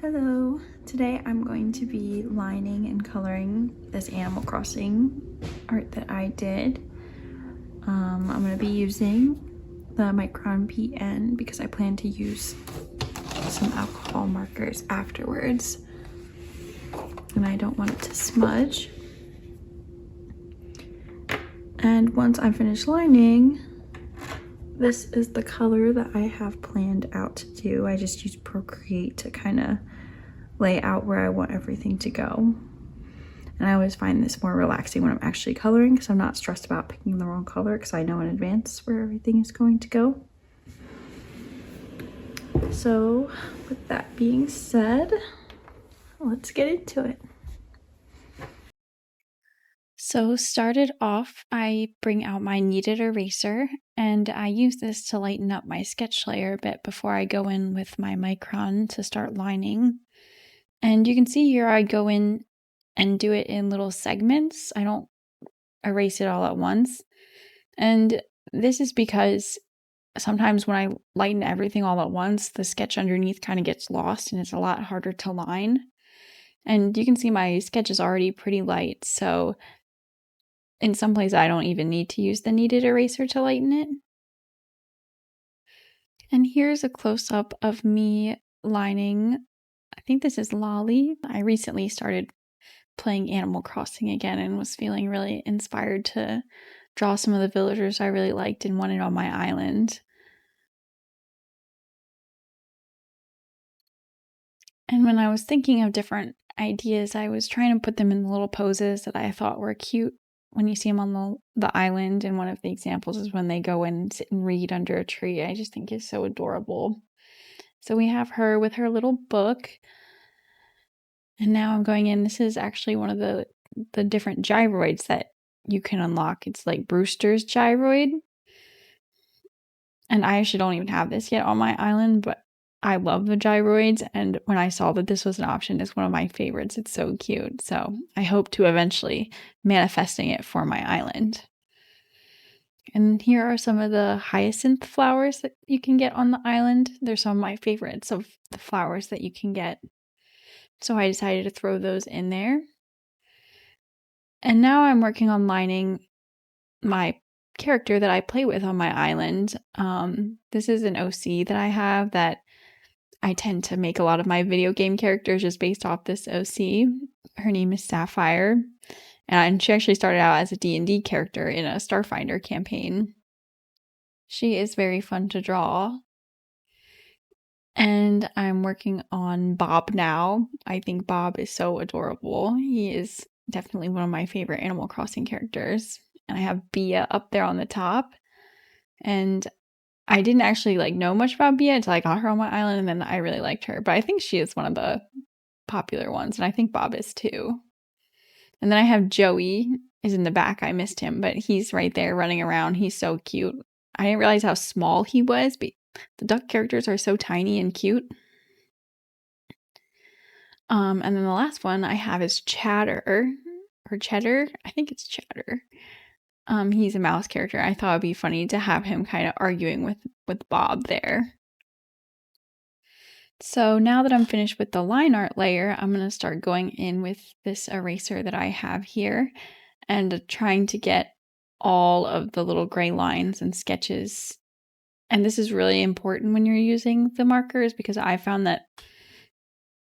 Hello, today I'm going to be lining and coloring this Animal Crossing art that I did. I'm going to be using the Micron PN because I plan to use some alcohol markers afterwards and I don't want it to smudge. And once I'm finished lining, this is the color that I have planned out to do. I just used Procreate to kind of lay out where I want everything to go. And I always find this more relaxing when I'm actually coloring because I'm not stressed about picking the wrong color because I know in advance where everything is going to go. So with that being said, let's get into it. So started off, I bring out my Kneaded eraser and I use this to lighten up my sketch layer a bit before I go in with my Micron to start lining. And you can see here I go in and do it in little segments. I don't erase it all at once. And this is because sometimes when I lighten everything all at once, the sketch underneath kind of gets lost and it's a lot harder to line. And you can see my sketch is already pretty light, so in some places I don't even need to use the Kneaded eraser to lighten it. And here's a close-up of me lining. I think this is Lolly. I recently started playing Animal Crossing again and was feeling really inspired to draw some of the villagers I really liked and wanted on my island. And when I was thinking of different ideas, I was trying to put them in the little poses that I thought were cute when you see them on the island. And one of the examples is when they go and sit and read under a tree. I just think is so adorable. So we have her with her little book. And now I'm going in. This is actually one of the different gyroids that you can unlock. It's like Brewster's gyroid. And I actually don't even have this yet on my island, but I love the gyroids, and when I saw that this was an option, it's one of my favorites. It's so cute. So I hope to eventually manifesting it for my island. And here are some of the hyacinth flowers that you can get on the island. They're some of my favorites of the flowers that you can get. So I decided to throw those in there. And now I'm working on lining my character that I play with on my island. This is an OC that I have that I tend to make a lot of my video game characters just based off this OC. Her name is Sapphire, and she actually started out as a D&D character in a Starfinder campaign. She is very fun to draw. And I'm working on Bob now. I think Bob is so adorable. He is definitely one of my favorite Animal Crossing characters. And I have Bia up there on the top. And I didn't actually know much about Bia until I got her on my island, and then I really liked her. But I think she is one of the popular ones, and I think Bob is too. And then I have Joey is in the back. I missed him, but he's right there running around. He's so cute. I didn't realize how small he was, but the duck characters are so tiny and cute. And then the last one I have is Chatter, or Cheddar. I think it's Chatter. He's a mouse character. I thought it'd be funny to have him kind of arguing with Bob there. So now that I'm finished with the line art layer, I'm going to start going in with this eraser that I have here and trying to get all of the little gray lines and sketches. And this is really important when you're using the markers because I found that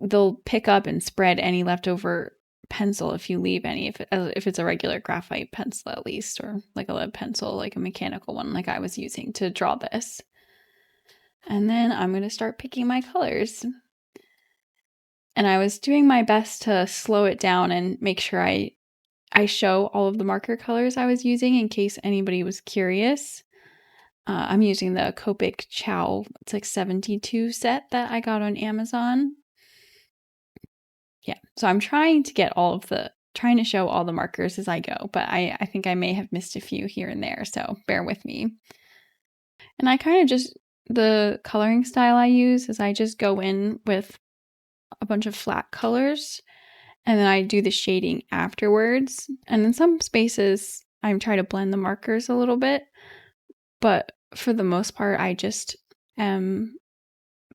they'll pick up and spread any leftover pencil if you leave any, if it's a regular graphite pencil at least, or like a lead pencil, like a mechanical one like I was using to draw this. And then I'm going to start picking my colors. And I was doing my best to slow it down and make sure I show all of the marker colors I was using in case anybody was curious. I'm using the Copic Chow, it's like 72 set that I got on Amazon. Yeah, so I'm trying to show all the markers as I go, but I think I may have missed a few here and there, so bear with me. And I kind of the coloring style I use is I just go in with a bunch of flat colors and then I do the shading afterwards. And in some spaces, I'm trying to blend the markers a little bit, but for the most part, I just am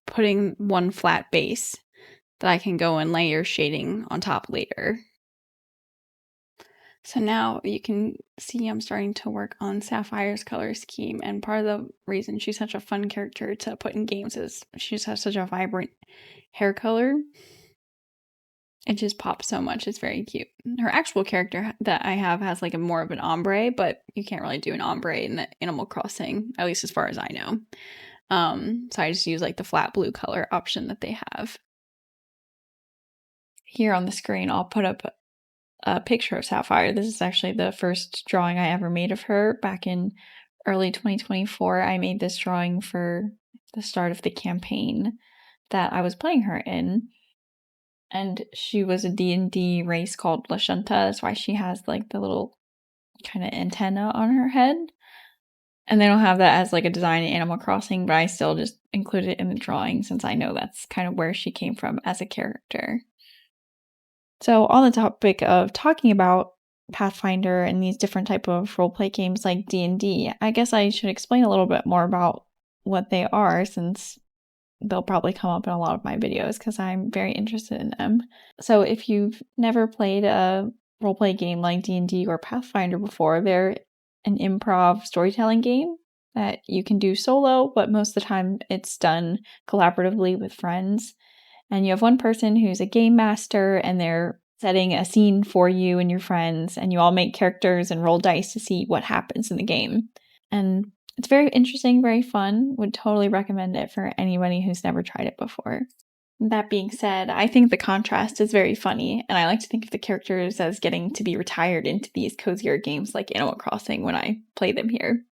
putting one flat base that I can go and layer shading on top later. So now you can see I'm starting to work on Sapphire's color scheme, and part of the reason she's such a fun character to put in games is she just has such a vibrant hair color. It just pops so much. It's very cute. Her actual character that I have has like a more of an ombre, but you can't really do an ombre in Animal Crossing, at least as far as I know. So I just use like the flat blue color option that they have. Here on the screen, I'll put up a picture of Sapphire. This is actually the first drawing I ever made of her back in early 2024. I made this drawing for the start of the campaign that I was playing her in. And she was a D&D race called Lashunta. That's why she has like the little kind of antenna on her head. And they don't have that as like a design in Animal Crossing, but I still just include it in the drawing since I know that's kind of where she came from as a character. So on the topic of talking about Pathfinder and these different type of roleplay games like D&D, I guess I should explain a little bit more about what they are since they'll probably come up in a lot of my videos because I'm very interested in them. So if you've never played a roleplay game like D&D or Pathfinder before, they're an improv storytelling game that you can do solo, but most of the time it's done collaboratively with friends. And you have one person who's a game master and they're setting a scene for you and your friends, and you all make characters and roll dice to see what happens in the game. And it's very interesting, very fun. Would totally recommend it for anybody who's never tried it before. That being said, I think the contrast is very funny, and I like to think of the characters as getting to be retired into these cozier games like Animal Crossing when I play them here.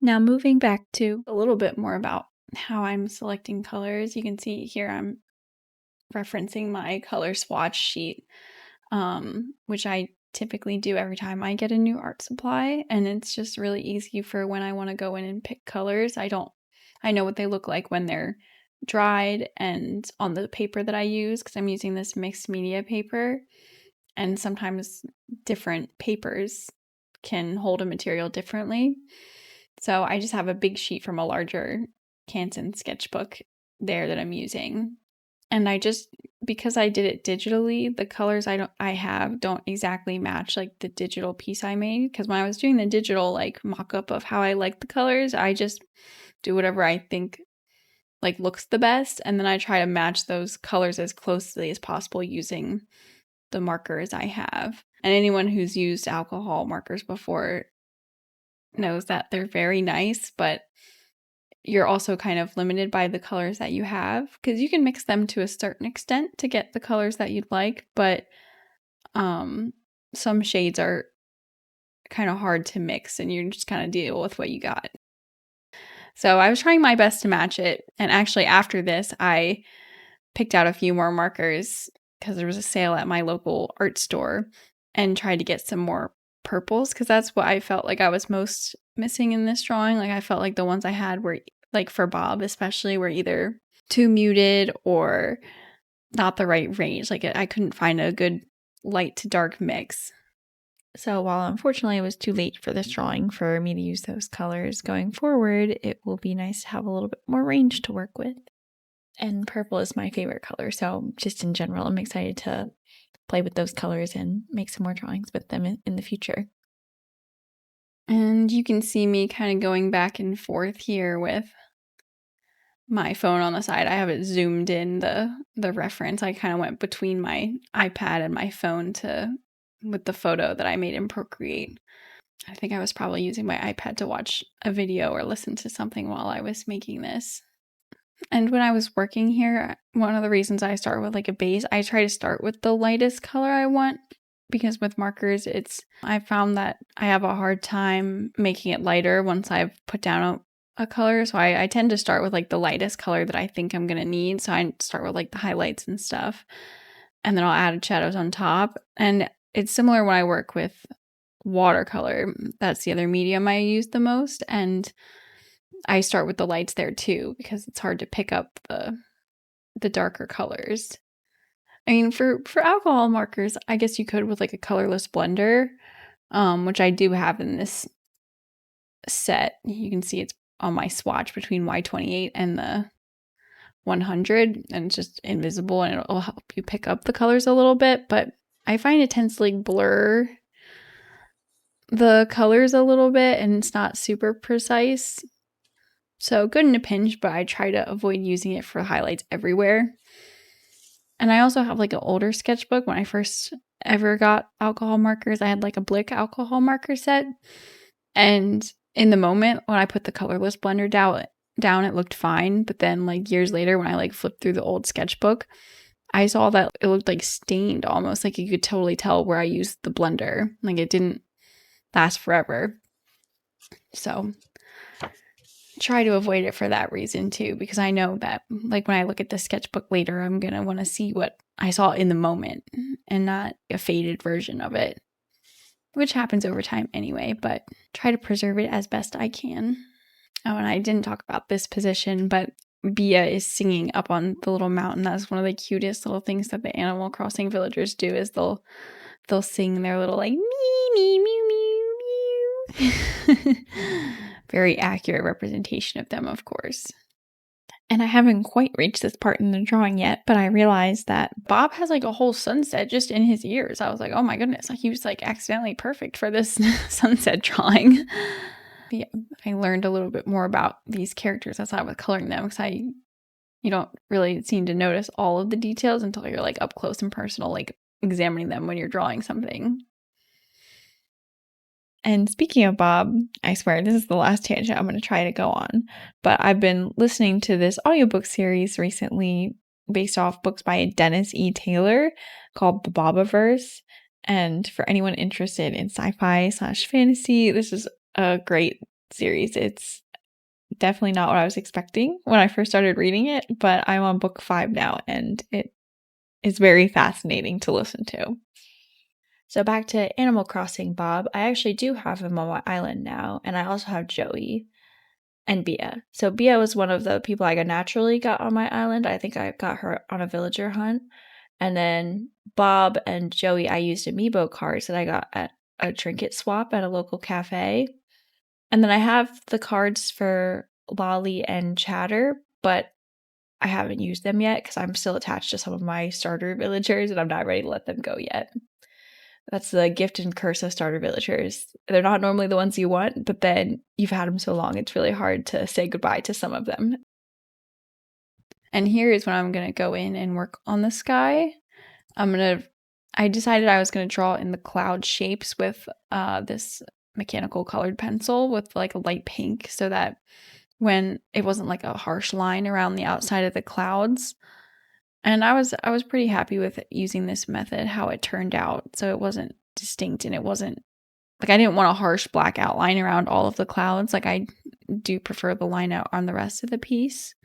Now moving back to a little bit more about how I'm selecting colors, you can see here I'm referencing my color swatch sheet, which I typically do every time I get a new art supply, and it's just really easy for when I want to go in and pick colors. I know what they look like when they're dried and on the paper that I use because I'm using this mixed media paper, and sometimes different papers can hold a material differently. So I just have a big sheet from a larger Canson sketchbook there that I'm using. And because I did it digitally, the colors I have don't exactly match like the digital piece I made. Because when I was doing the digital like mock-up of how I like the colors, I just do whatever I think like looks the best, and then I try to match those colors as closely as possible using the markers I have. And anyone who's used alcohol markers before knows that they're very nice, but you're also kind of limited by the colors that you have because you can mix them to a certain extent to get the colors that you'd like, but some shades are kind of hard to mix and you just kind of deal with what you got. So I was trying my best to match it, and actually after this I picked out a few more markers because there was a sale at my local art store and tried to get some more purples because that's what I felt like I was most missing in this drawing. Like I felt like the ones I had were, like for Bob especially, were either too muted or not the right range. Like I couldn't find a good light to dark mix. So while unfortunately it was too late for this drawing for me to use those colors, going forward it will be nice to have a little bit more range to work with. And purple is my favorite color, so just in general I'm excited to play with those colors and make some more drawings with them in the future. And you can see me kind of going back and forth here with my phone on the side. I have it zoomed in, the reference. I kind of went between my iPad and my phone with the photo that I made in Procreate. I think I was probably using my iPad to watch a video or listen to something while I was making this. And when I was working here, one of the reasons I start with like a base, I try to start with the lightest color I want, because with markers, I found that I have a hard time making it lighter once I've put down a color. So I tend to start with like the lightest color that I think I'm going to need. So I start with like the highlights and stuff, and then I'll add shadows on top. And it's similar when I work with watercolor. That's the other medium I use the most. And I start with the lights there too, because it's hard to pick up the darker colors. I mean, for alcohol markers, I guess you could with like a colorless blender, which I do have in this set. You can see it's on my swatch between Y28 and the 100 and it's just invisible and it'll help you pick up the colors a little bit, but I find it tends to like blur the colors a little bit and it's not super precise. So good in a pinch, but I try to avoid using it for highlights everywhere. And I also have like an older sketchbook. When I first ever got alcohol markers, I had like a Blick alcohol marker set. And in the moment when I put the colorless blender down, it looked fine. But then like years later, when I like flipped through the old sketchbook, I saw that it looked like stained almost. Like you could totally tell where I used the blender. Like it didn't last forever. So try to avoid it for that reason too, because I know that like when I look at the sketchbook later, I'm going to want to see what I saw in the moment and not a faded version of it, which happens over time anyway, but try to preserve it as best I can. Oh, and I didn't talk about this position, but Bia is singing up on the little mountain. That's one of the cutest little things that the Animal Crossing villagers do is they'll sing their little like me, me, mew, mew, mew. Very accurate representation of them, of course. And I haven't quite reached this part in the drawing yet, but I realized that Bob has like a whole sunset just in his ears. I was like, oh my goodness, he was like accidentally perfect for this sunset drawing. Yeah, I learned a little bit more about these characters as I was coloring them because you don't really seem to notice all of the details until you're like up close and personal, like examining them when you're drawing something. And speaking of Bob, I swear this is the last tangent I'm going to try to go on, but I've been listening to this audiobook series recently based off books by Dennis E. Taylor called The Bobiverse. And for anyone interested in sci-fi/fantasy, this is a great series. It's definitely not what I was expecting when I first started reading it, but I'm on book 5 now and it is very fascinating to listen to. So back to Animal Crossing Bob, I actually do have him on my island now, and I also have Joey and Bia. So Bia was one of the people I naturally got on my island. I think I got her on a villager hunt. And then Bob and Joey, I used amiibo cards that I got at a trinket swap at a local cafe. And then I have the cards for Lolly and Chatter, but I haven't used them yet because I'm still attached to some of my starter villagers and I'm not ready to let them go yet. That's the gift and curse of starter villagers. They're not normally the ones you want, but then you've had them so long, it's really hard to say goodbye to some of them. And here is when I'm going to go in and work on the sky. I decided I was going to draw in the cloud shapes with this mechanical colored pencil with like a light pink so that when it wasn't like a harsh line around the outside of the clouds. And I was pretty happy with using this method, how it turned out. So it wasn't distinct and it wasn't like I didn't want a harsh black outline around all of the clouds. Like I do prefer the line out on the rest of the piece.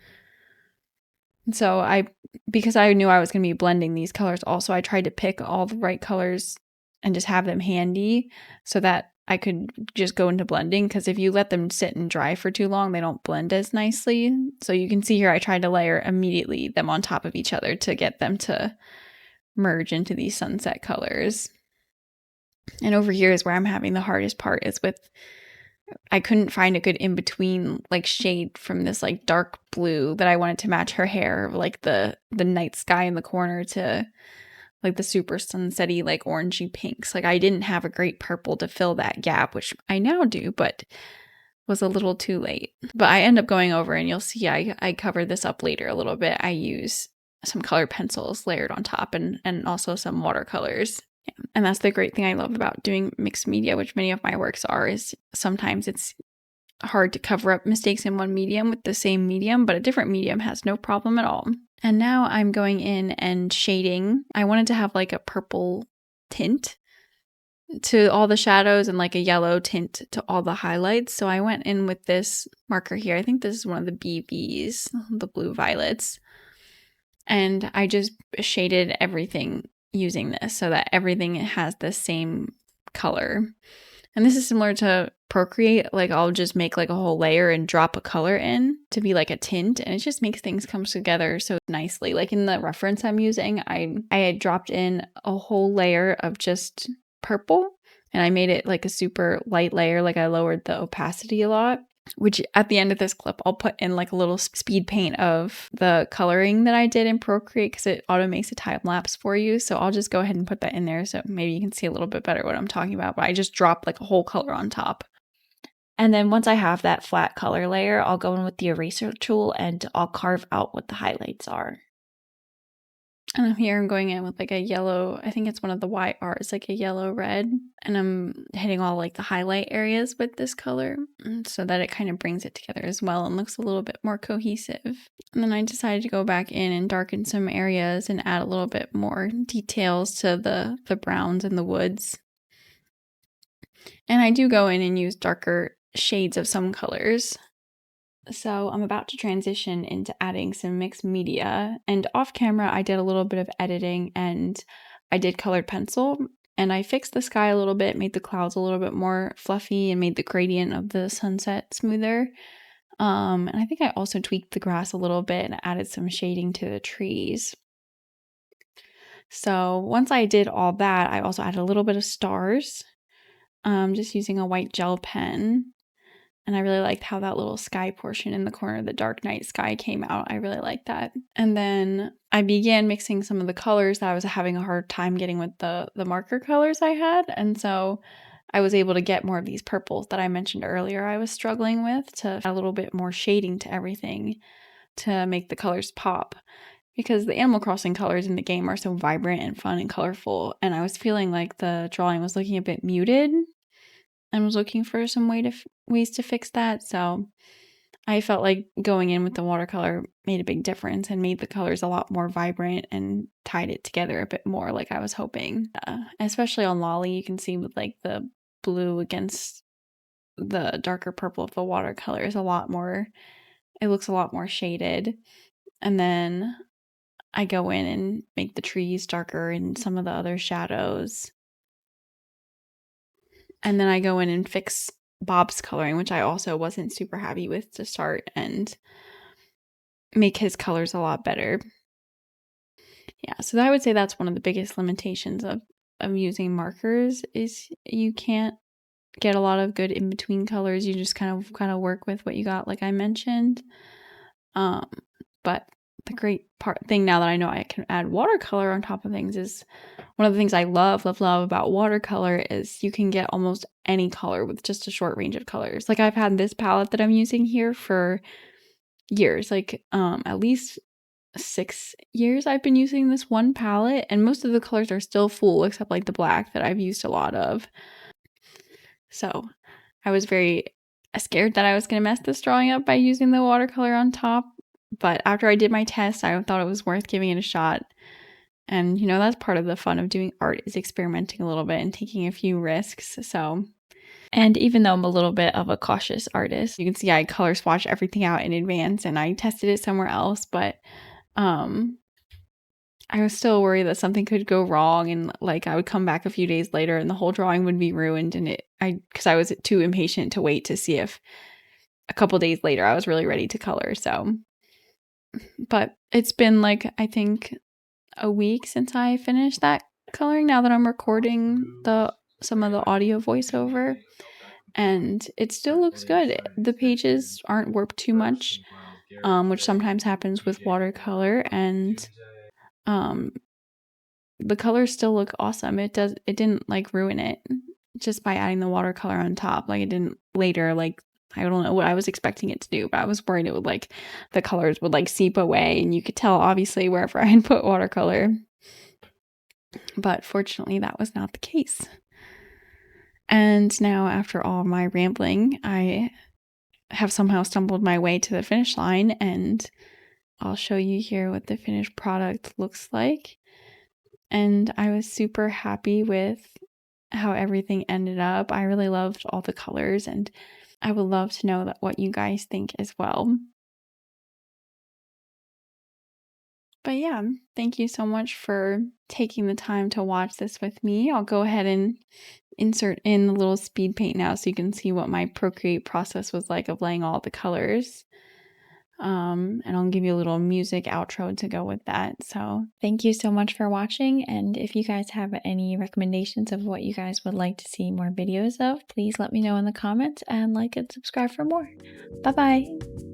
And so because I knew I was going to be blending these colors also, I tried to pick all the right colors and just have them handy so that I could just go into blending, because if you let them sit and dry for too long, they don't blend as nicely. So you can see here I tried to layer immediately them on top of each other to get them to merge into these sunset colors. And over here is where I'm having the hardest part is with, I couldn't find a good in-between like shade from this like dark blue that I wanted to match her hair, like the night sky in the corner, to like the super sunsetty, like orangey pinks. Like I didn't have a great purple to fill that gap, which I now do, but was a little too late. But I end up going over and you'll see I cover this up later a little bit. I use some colored pencils layered on top and also some watercolors. Yeah. And that's the great thing I love about doing mixed media, which many of my works are, is sometimes it's hard to cover up mistakes in one medium with the same medium, but a different medium has no problem at all. And now I'm going in and shading. I wanted to have like a purple tint to all the shadows and like a yellow tint to all the highlights. So I went in with this marker here. I think this is one of the BVs, the blue violets. And I just shaded everything using this so that everything has the same color. And this is similar to Procreate. Like I'll just make like a whole layer and drop a color in to be like a tint, and it just makes things come together so nicely. Like in the reference I'm using, I had dropped in a whole layer of just purple and I made it like a super light layer. Like I lowered the opacity a lot. which at the end of this clip, I'll put in like a little speed paint of the coloring that I did in Procreate because it auto makes a time lapse for you. So I'll just go ahead and put that in there so maybe you can see a little bit better what I'm talking about. But I just dropped like a whole color on top. And then once I have that flat color layer, I'll go in with the eraser tool and I'll carve out what the highlights are. And here I'm going in with like a yellow, I think it's one of the YRs, like a yellow red. And I'm hitting all like the highlight areas with this color so that it kind of brings it together as well and looks a little bit more cohesive. And then I decided to go back in and darken some areas and add a little bit more details to the browns and the woods. And I do go in and use darker shades of some colors. So I'm about to transition into adding some mixed media, and off camera I did a little bit of editing and I did colored pencil and I fixed the sky a little bit, made the clouds a little bit more fluffy and made the gradient of the sunset smoother. And I think I also tweaked the grass a little bit and added some shading to the trees. So once I did all that, I also added a little bit of stars, just using a white gel pen. And I really liked how that little sky portion in the corner of the dark night sky came out. I really liked that. And then I began mixing some of the colors that I was having a hard time getting with the marker colors I had. And so I was able to get more of these purples that I mentioned earlier I was struggling with to add a little bit more shading to everything to make the colors pop. Because the Animal Crossing colors in the game are so vibrant and fun and colorful. And I was feeling like the drawing was looking a bit muted. And was looking for some ways to fix that. So I felt like going in with the watercolor made a big difference and made the colors a lot more vibrant and tied it together a bit more like I was hoping. Especially on Lolly, you can see with like the blue against the darker purple of the watercolor is a lot more, it looks a lot more shaded. And then I go in and make the trees darker and some of the other shadows. And then I go in and fix Bob's coloring, which I also wasn't super happy with to start, and make his colors a lot better. Yeah, so I would say that's one of the biggest limitations of using markers is you can't get a lot of good in-between colors. You just kind of work with what you got, like I mentioned. But the great thing now that I know I can add watercolor on top of things is one of the things I love about watercolor is you can get almost any color with just a short range of colors. Like I've had this palette that I'm using here for years, like at least 6 years I've been using this one palette, and most of the colors are still full except like the black that I've used a lot of. So I was very scared that I was going to mess this drawing up by using the watercolor on top. But after I did my test, I thought it was worth giving it a shot. And, you know, that's part of the fun of doing art is experimenting a little bit and taking a few risks. So, and even though I'm a little bit of a cautious artist, you can see I color swatched everything out in advance and I tested it somewhere else. But I was still worried that something could go wrong and like I would come back a few days later and the whole drawing would be ruined. And because I was too impatient to wait to see if a couple days later I was really ready to color. So, but it's been like, I think a week since I finished that coloring now that I'm recording some of the audio voiceover, and it still looks good. The pages aren't warped too much, which sometimes happens with watercolor, and the colors still look awesome. It didn't like ruin it just by adding the watercolor on top. Like it didn't later, like I don't know what I was expecting it to do, but I was worried it would like the colors would like seep away, and you could tell obviously wherever I had put watercolor. But fortunately that was not the case. And now after all my rambling, I have somehow stumbled my way to the finish line, and I'll show you here what the finished product looks like. And I was super happy with how everything ended up. I really loved all the colors, and I would love to know what you guys think as well. But yeah, thank you so much for taking the time to watch this with me. I'll go ahead and insert in the little speed paint now so you can see what my Procreate process was like of laying all the colors. And I'll give you a little music outro to go with that. So thank you so much for watching. And if you guys have any recommendations of what you guys would like to see more videos of, please let me know in the comments and like and subscribe for more. Bye bye.